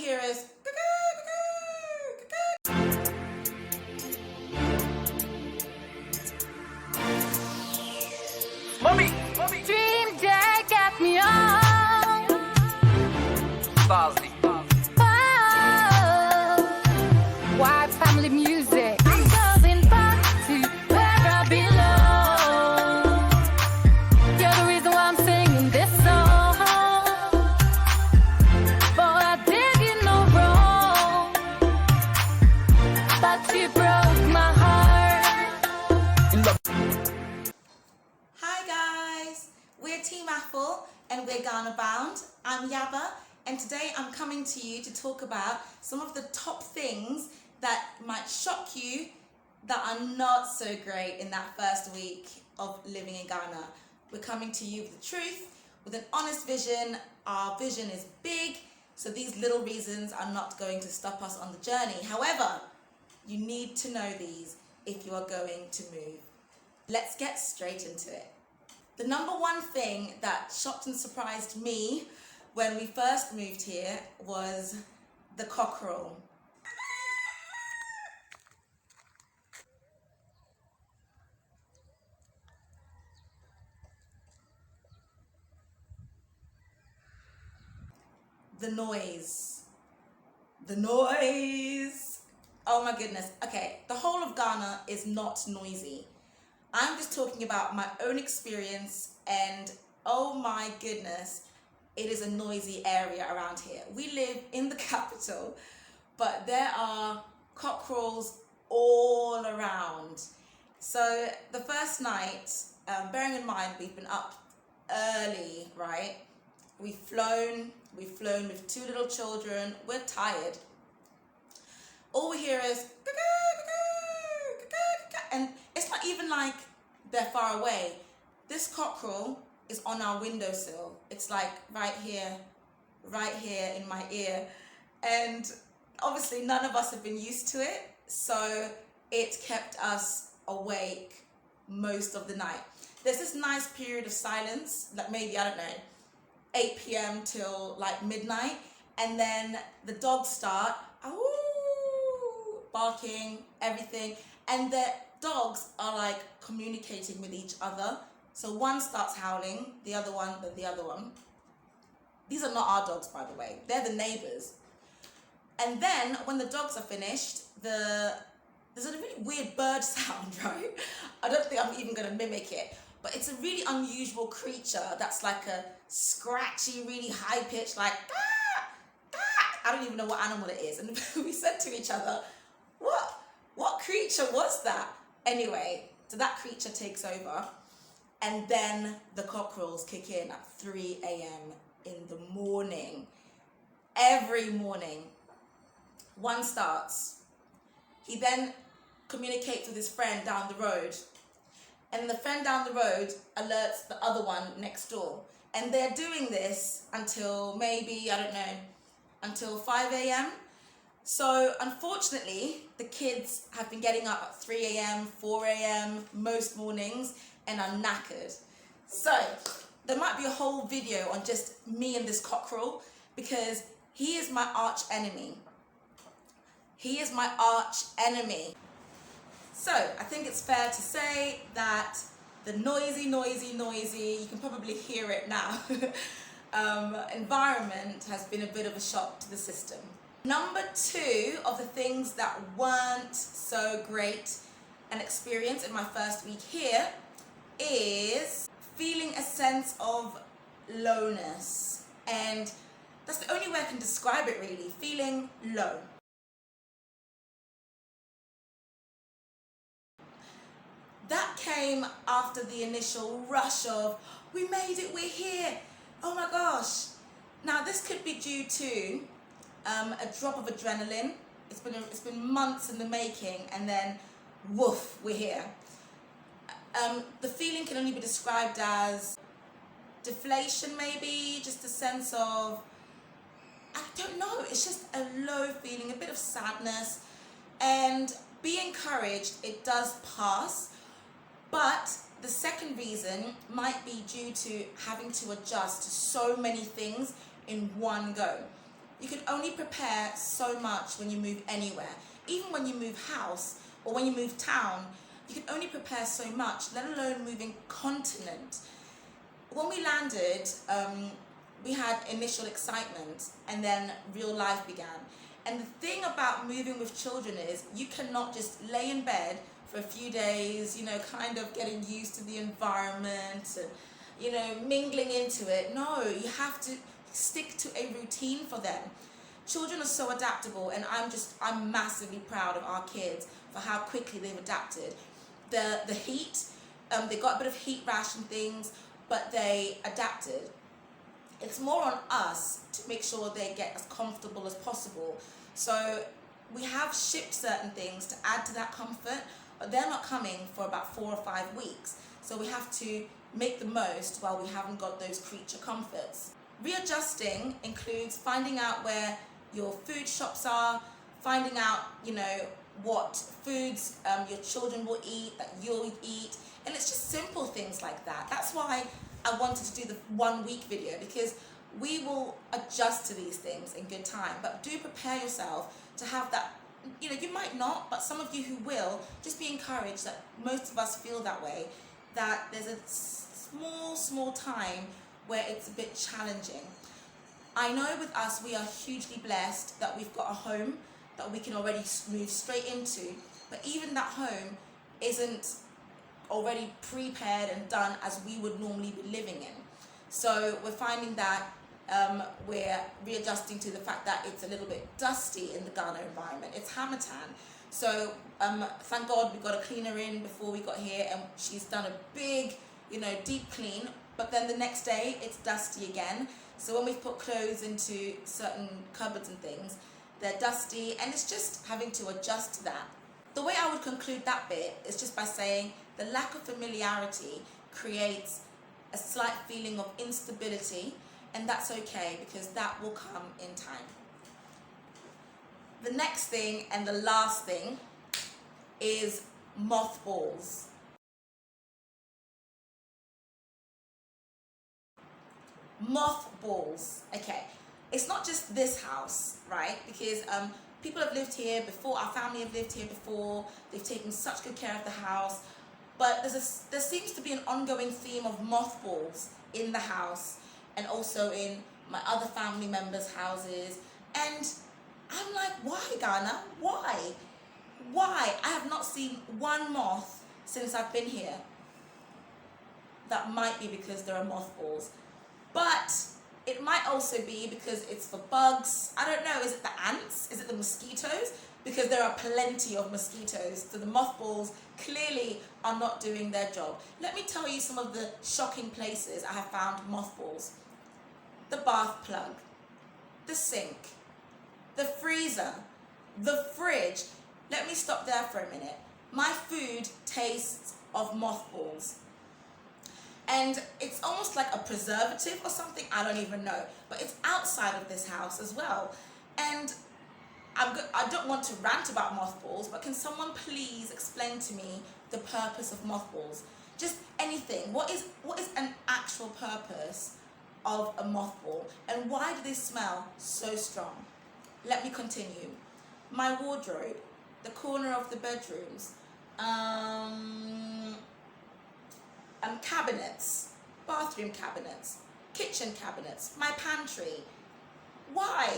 hear is Smobby! Dream day got me on. Starzy. Oh, white family music. I'm going back to where I belong. You're the reason why I'm singing this song. But I did you no wrong. But you broke my heart. Hi guys, we're Team Apple and we're Ghana bound. I'm Yaba and today I'm coming to you to talk about some of the top things that might shock you that are not so great in that first week of living in Ghana. We're coming to you with the truth, with an honest vision. Our vision is big, so these little reasons are not going to stop us on the journey. However, you need to know these if you are going to move. Let's get straight into it. The number one thing that shocked and surprised me when we first moved here was the cockerel. The noise. Oh my goodness. Okay, the whole of Ghana is not noisy. I'm just talking about my own experience and oh my goodness, it is a noisy area around here. We live in the capital, but there are cockerels all around. So the first night, bearing in mind we've been up early, right? We've flown with two little children, we're tired. All we hear is and it's not even like they're far away. This cockerel is on our windowsill. It's like right here in my ear. And obviously none of us have been used to it, so it kept us awake most of the night. There's this nice period of silence, like maybe, I don't know, 8 p.m. till like midnight, and then the dogs start barking, everything, and the dogs are like communicating with each other. So one starts howling, the other one. These are not our dogs, by the way, they're the neighbors. And then when the dogs are finished, there's a really weird bird sound, right? I don't think I'm even gonna mimic it, but it's a really unusual creature that's like a scratchy, really high pitched, like I don't even know what animal it is. And we said to each other, what creature was that? Anyway, so that creature takes over, and then the cockerels kick in at 3 a.m. in the morning. Every morning, one starts. He then communicates with his friend down the road, and the friend down the road alerts the other one next door. And they're doing this until maybe, I don't know, until 5 a.m. So unfortunately, the kids have been getting up at 3 a.m., 4 a.m. most mornings and are knackered. So there might be a whole video on just me and this cockerel because he is my arch enemy. He is my arch enemy. So I think it's fair to say that the noisy, you can probably hear it now, environment has been a bit of a shock to the system. Number two of the things that weren't so great an experience in my first week here is feeling a sense of lowness. And that's the only way I can describe it really, feeling low. That came after the initial rush of, we made it, we're here, oh my gosh. Now this could be due to a drop of adrenaline. It's been months in the making, and then woof, we're here. The feeling can only be described as deflation, maybe, just a sense of, I don't know, it's just a low feeling, a bit of sadness. And be encouraged, it does pass, but the second reason might be due to having to adjust to so many things in one go. You can only prepare so much when you move anywhere. Even when you move house or when you move town, you can only prepare so much, let alone moving continent. When we landed, we had initial excitement and then real life began. And the thing about moving with children is you cannot just lay in bed for a few days, kind of getting used to the environment and, mingling into it. No, you have to stick to a routine for them. Children are so adaptable, and I'm massively proud of our kids for how quickly they've adapted. The heat, they got a bit of heat rash and things, but they adapted. It's more on us to make sure they get as comfortable as possible. So we have shipped certain things to add to that comfort, but they're not coming for about 4 or 5 weeks. So we have to make the most while we haven't got those creature comforts. Readjusting includes finding out where your food shops are, finding out, what foods your children will eat, that you'll eat, and it's just simple things like that. That's why I wanted to do the 1 week video, because we will adjust to these things in good time, but do prepare yourself to have that. You might not, but some of you who will, just be encouraged that most of us feel that way, that there's a small time where it's a bit challenging. I know with us, we are hugely blessed that we've got a home that we can already move straight into, but even that home isn't already prepared and done as we would normally be living in. So we're finding that we're readjusting to the fact that it's a little bit dusty in the Ghana environment. It's Hamatan. So thank God we got a cleaner in before we got here, and she's done a big, deep clean, but then the next day it's dusty again. So when we've put clothes into certain cupboards and things, they're dusty, and it's just having to adjust to that. The way I would conclude that bit is just by saying the lack of familiarity creates a slight feeling of instability, and that's okay, because that will come in time. The next thing and the last thing is mothballs. Mothballs. Okay, it's not just this house, right? Because people have lived here before, our family have lived here before, they've taken such good care of the house, but there seems to be an ongoing theme of mothballs in the house and also in my other family members' houses. And I'm like, why, Ghana? Why? I have not seen one moth since I've been here. That might be because there are mothballs, but it might also be because it's for bugs. I don't know, is it the ants? Is it the mosquitoes? Because there are plenty of mosquitoes, so the mothballs clearly are not doing their job. Let me tell you some of the shocking places I have found mothballs. The bath plug, the sink, the freezer, the fridge. Let me stop there for a minute. My food tastes of mothballs. And it's almost like a preservative or something, I don't even know. But it's outside of this house as well. And I don't want to rant about mothballs, but can someone please explain to me the purpose of mothballs? Just anything. What is an actual purpose of a mothball? And why do they smell so strong? Let me continue. My wardrobe, the corner of the bedrooms, cabinets, bathroom cabinets, kitchen cabinets, my pantry. Why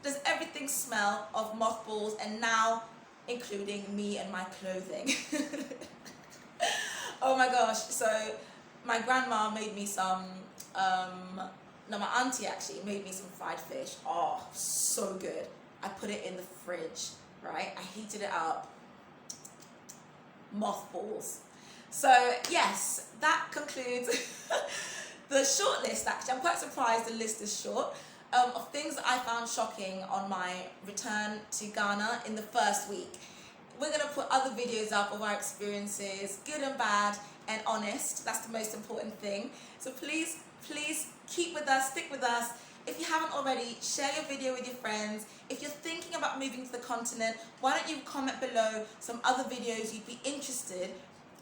does everything smell of mothballs, and now including me and my clothing? Oh my gosh. So my grandma made me some, no, my auntie actually made me some fried fish. Oh, so good. I put it in the fridge, right? I heated it up. Mothballs. So yes, that concludes the short list. Actually, I'm quite surprised the list is short, of things that I found shocking on my return to Ghana in the first week. We're going to put other videos up of our experiences, good and bad and honest. That's the most important thing. So please keep with us, stick with us. If you haven't already, share your video with your friends. If you're thinking about moving to the continent, why don't you comment below some other videos you'd be interested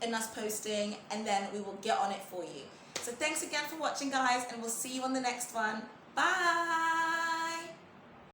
in us posting, and then we will get on it for you. So thanks again for watching, guys, and we'll see you on the next one. Bye!